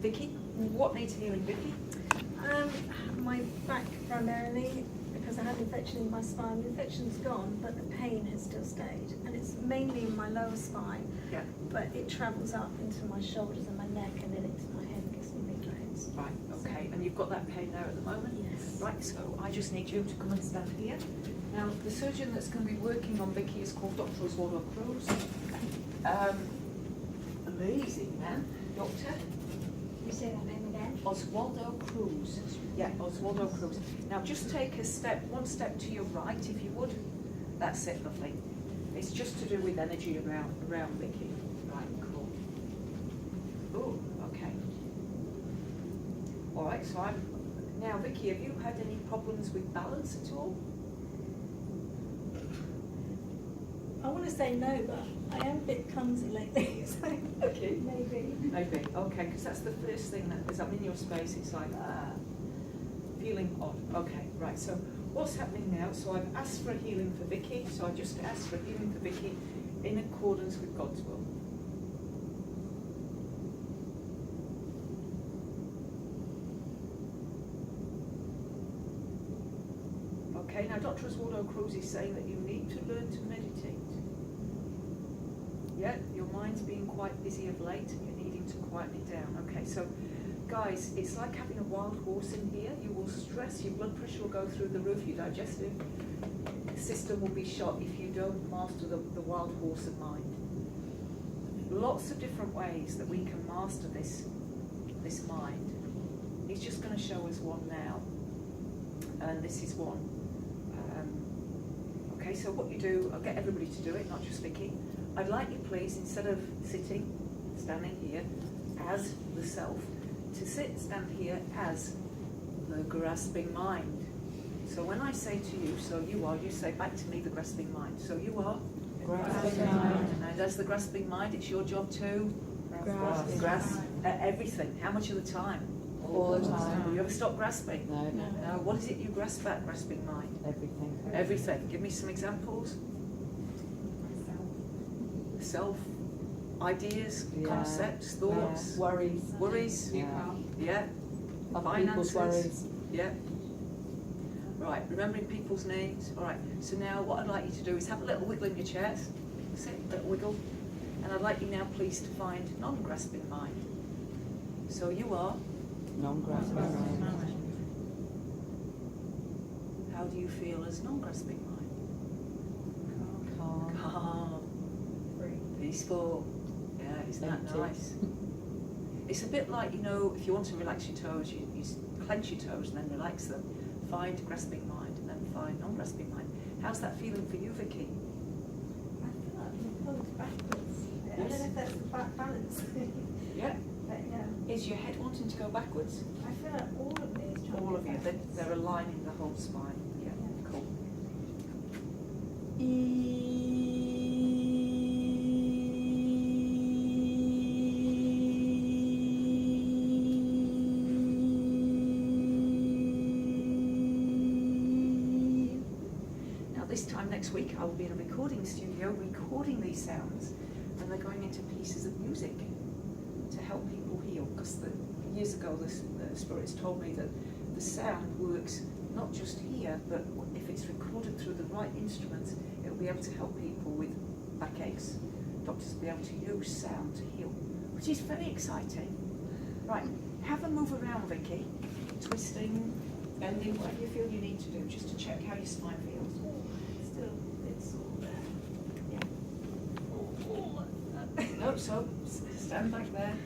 Vicky, what needs healing, Vicky? My back primarily, because I had infection in my spine. The infection's gone, but the pain has still stayed. And it's mainly in my lower spine, Yeah. but it travels up into my shoulders and my neck and then into my head and gives me migraines. Right, okay, and you've got that pain there at the moment? Yes. Right, so I just need you to come and stand here. Now, the surgeon that's going to be working on Vicky is called Dr. Oswaldo Cruz. Amazing man, doctor. You say that name again? Oswaldo Cruz. Yeah, Oswaldo Cruz. Now just take one step to your right if you would. That's it, lovely. It's just to do with energy around Vicky. Right, cool. Oh, okay. All right, so now Vicky, have you had any problems with balance at all? I want to say no, but I am a bit clumsy lately, so Okay. maybe. Maybe, okay, because that's the first thing that, as I'm in your space, it's like, feeling odd. Okay, right, so what's happening now? So I've asked for a healing for Vicky, so I just asked for a healing for Vicky in accordance with God's will. Okay, now Dr. Oswaldo Cruz is saying that you need to learn to meditate. Yeah, your mind's been quite busy of late and you're needing to quieten it down. Okay, so guys, it's like having a wild horse in here. You will stress, your blood pressure will go through the roof, your digestive system will be shot if you don't master the wild horse of mind. Lots of different ways that we can master this mind. He's just going to show us one now, and this is one. Okay, so what you do, I'll get everybody to do it, not just Vicky. I'd like you please, instead of standing here as the self, to stand here as the grasping mind. So when I say to you, so you are, you say back to me the grasping mind. So you are? Grasping mind. And as the grasping mind, it's your job to Grasp. Everything. How much of the time? All the time. You ever stop grasping? No. No. What is it you grasp at, grasping mind? Everything. Everything. Give me some examples. Self, ideas, Yeah. concepts, thoughts, worries. Yeah. Other people's worries. Yeah. Right, remembering people's names. All right, so now what I'd like you to do is have a little wiggle in your chairs. Sit, a little wiggle. And I'd like you now, please, to find non-grasping mind. So you are? Non-grasping mind. How do you feel as non-grasping mind? Calm. Calm. Peaceful. Yeah, isn't that Empty. nice? It's a bit like, if you want to relax your toes, you clench your toes and then relax them. Find grasping mind and then find non-grasping mind. How's that feeling for you, Vicky? I feel like I'm pulled backwards. I don't know if that's the back balance. Yeah. But yeah. Is your head wanting to go backwards? I feel like all of me is trying All to of go you, backwards. they're aligning the whole spine. Yeah, cool. Now this time next week I will be in a recording studio recording these sounds, and they're going into pieces of music to help people heal, because years ago the spirits told me that the sound works not just here, but if it's recorded through the right instruments, it'll be able to help people with backaches. Doctors will be able to use sound to heal, which is very exciting. Right, have a move around, Vicky, twisting, bending, whatever you feel you need to do, just to check how your spine feels. Still, it's all there. No, so stand back there.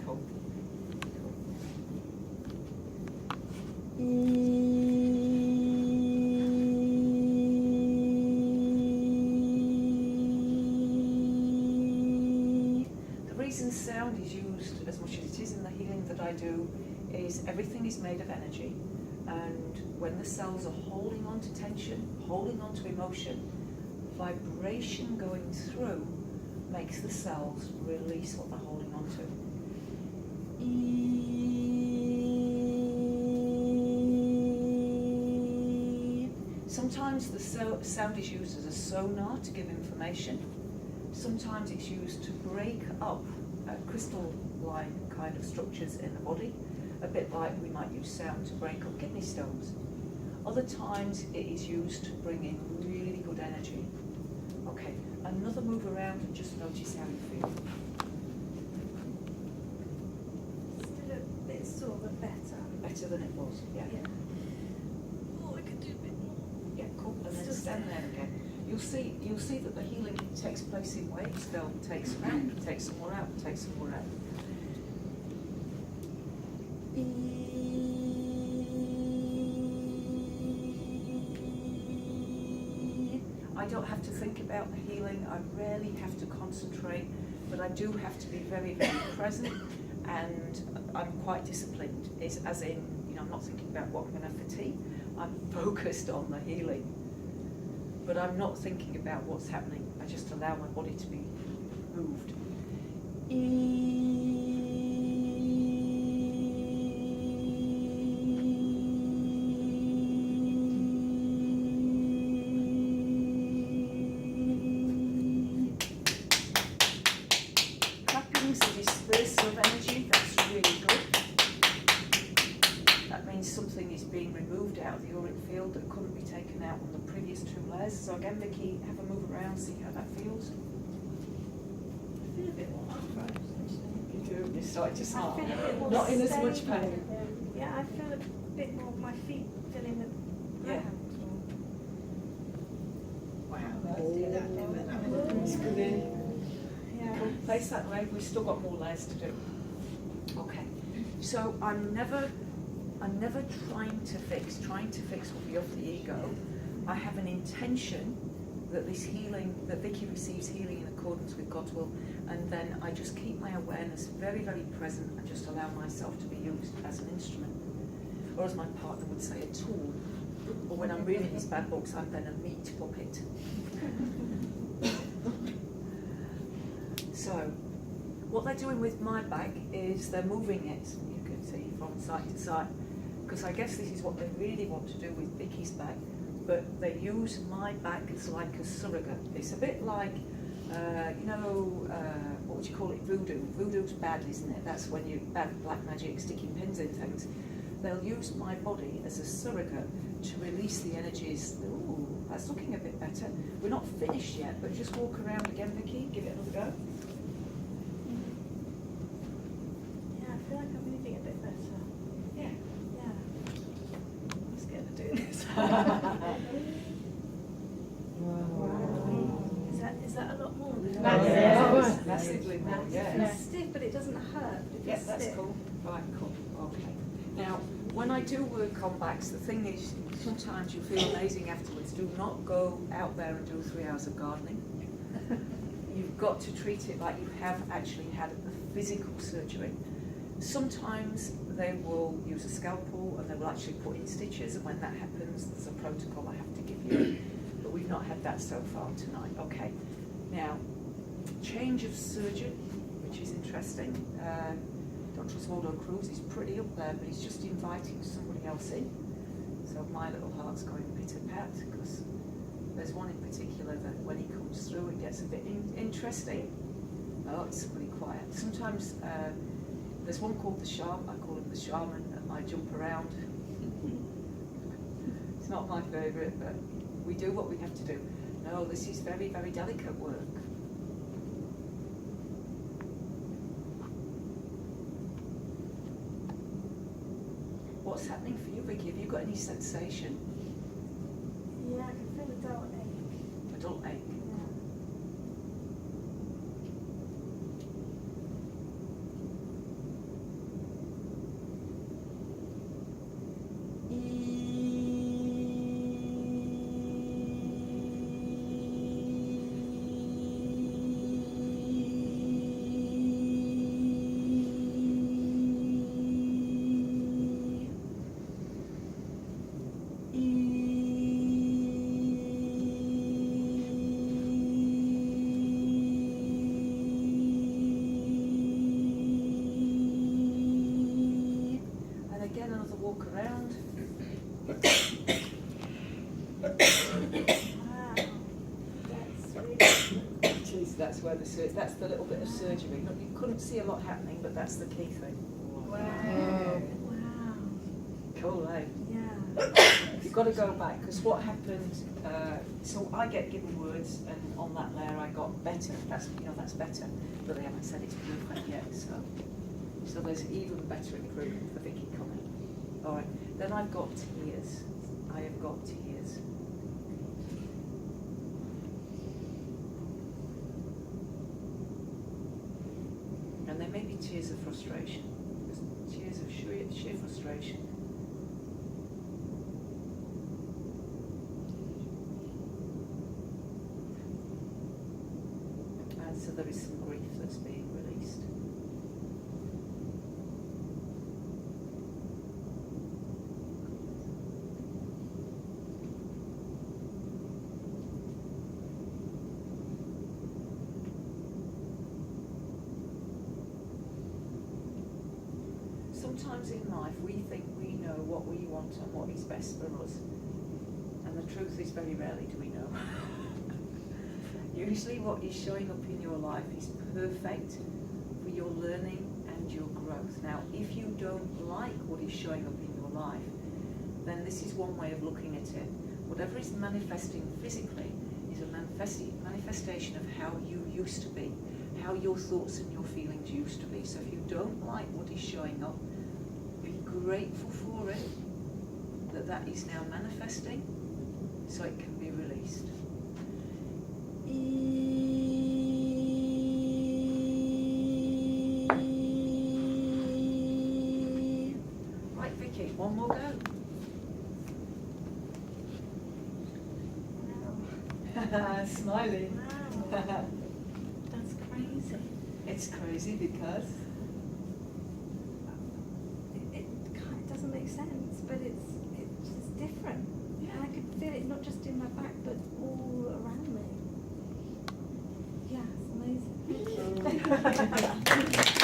Cool. The reason sound is used as much as it is in the healing that I do is everything is made of energy, and when the cells are holding on to tension, holding on to emotion, vibration going through makes the cells release what they're holding on to. Sometimes the sound is used as a sonar to give information. Sometimes it's used to break up crystalline kind of structures in the body, a bit like we might use sound to break up kidney stones. Other times it is used to bring in really good energy. Okay, another move around and just notice how you feel. Still a bit sore, but better. Better than it was, yeah. Yeah. Oh, I could do a bit more. Yeah, cool. And then Still stand there again. You'll see that the healing takes place in waves. They'll take some out, take some more out, take some more out. I don't have to think about the healing. I rarely have to concentrate, but I do have to be very, very present, and I'm quite disciplined. It's as in, I'm not thinking about what I'm going to have for tea. I'm focused on the healing. But I'm not thinking about what's happening. I just allow my body to be moved. Clapping's a dispersal of energy. That's really good. That means something is being removed out of the auric field that couldn't be taken out on the previous two layers. So again, Vicky, have a move around, see how that feels. I feel a bit more upright, actually. You do, you're starting to I smile. feel a bit more Not in as much stable. pain. Yeah, I feel a bit more, my feet feeling the Yeah. ground. Wow. It's good in. Yeah. Place that leg, we've still got more layers to do. Okay, so I'm never trying to fix. Trying to fix will be off the ego. I have an intention that this healing, that Vicky receives healing in accordance with God's will, and then I just keep my awareness very, very present and just allow myself to be used as an instrument, or as my partner would say, a tool. Or when I'm reading these bad books, I'm then a meat puppet. So, what they're doing with my back is they're moving it, you can see, from side to side, because I guess this is what they really want to do with Vicky's back, but they use my back as like a surrogate. It's a bit like, what would you call it, voodoo. Voodoo's bad, isn't it? That's when you, bad black magic, sticking pins in things. They'll use my body as a surrogate to release the energies. Ooh, that's looking a bit better. We're not finished yet, but just walk around again, Vicky, give it another go. Yeah, I feel like I'm moving a bit better. Yeah. Yeah. I'm scared of doing this. Is that a lot more? Yes. Massively more, yeah. It's stiff, but it doesn't hurt. It Yeah, just that's stiff. cool. Right, cool. Okay. Now, when I do work on backs, the thing is, sometimes you feel amazing afterwards. Do not go out there and do 3 hours of gardening. You've got to treat it like you have actually had a physical surgery. Sometimes they will use a scalpel and they will actually put in stitches, and when that happens, there's a protocol I have to give you. But we've not had that so far tonight. Okay. Now, change of surgeon, which is interesting. Dr. Oswaldo Cruz is pretty up there, but he's just inviting somebody else in. So my little heart's going pitter-pat, because there's one in particular that when he comes through it gets a bit interesting. Oh, it's somebody quiet. Sometimes there's one called the Shaman, I call him the Shaman, that might jump around. It's not my favourite, but we do what we have to do. No, this is very, very delicate work. What's happening for you, Vicky? Have you got any sensation? Yeah, I can feel a dull ache. A dull ache? where that's the little bit of surgery. Look, you couldn't see a lot happening, but that's the key thing. Wow. Cool, eh? Yeah. You've got to go back, because what happened, so I get given words, and on that layer I got better. That's better, but they haven't said it's perfect yet, so there's even better improvement for Vicky coming. All right, then I've got tears. I have got tears. And there may be tears of frustration. There's tears of sheer frustration. And so there is some grief that's being released. Sometimes in life we think we know what we want and what is best for us. And the truth is very rarely do we know. Usually what is showing up in your life is perfect for your learning and your growth. Now, if you don't like what is showing up in your life, then this is one way of looking at it. Whatever is manifesting physically is a manifestation of how you used to be, how your thoughts and your feelings used to be. So if you don't like what is showing up, be grateful for it, that is now manifesting, so it can be released. Right, Vicky, one more go. Wow. Smiling. Wow. That's crazy. It's crazy because It doesn't make sense, but it's just different. Yeah. And I could feel it not just in my back, but all around me. Yeah, it's amazing. Thank you.